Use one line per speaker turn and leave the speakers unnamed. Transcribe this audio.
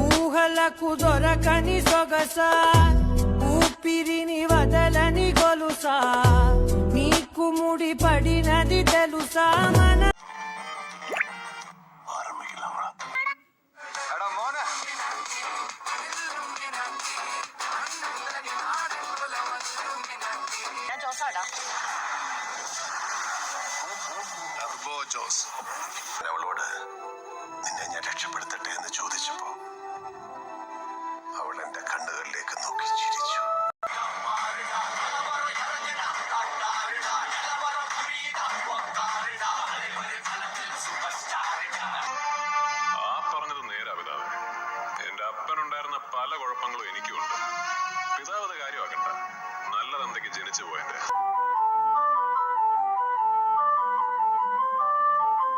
ఊహలకు దొరకని సొగస ఊపిరిని వదలని గొలుసా నీకు ముడి పడినది తెలుసా మన
അവളോട് നിന്നെ ഞാൻ രക്ഷപ്പെടുത്തട്ടെ എന്ന് ചോദിച്ചപ്പോ അവൾ എന്റെ കണ്ണുകളിലേക്ക് നോക്കി ചിരിച്ചു.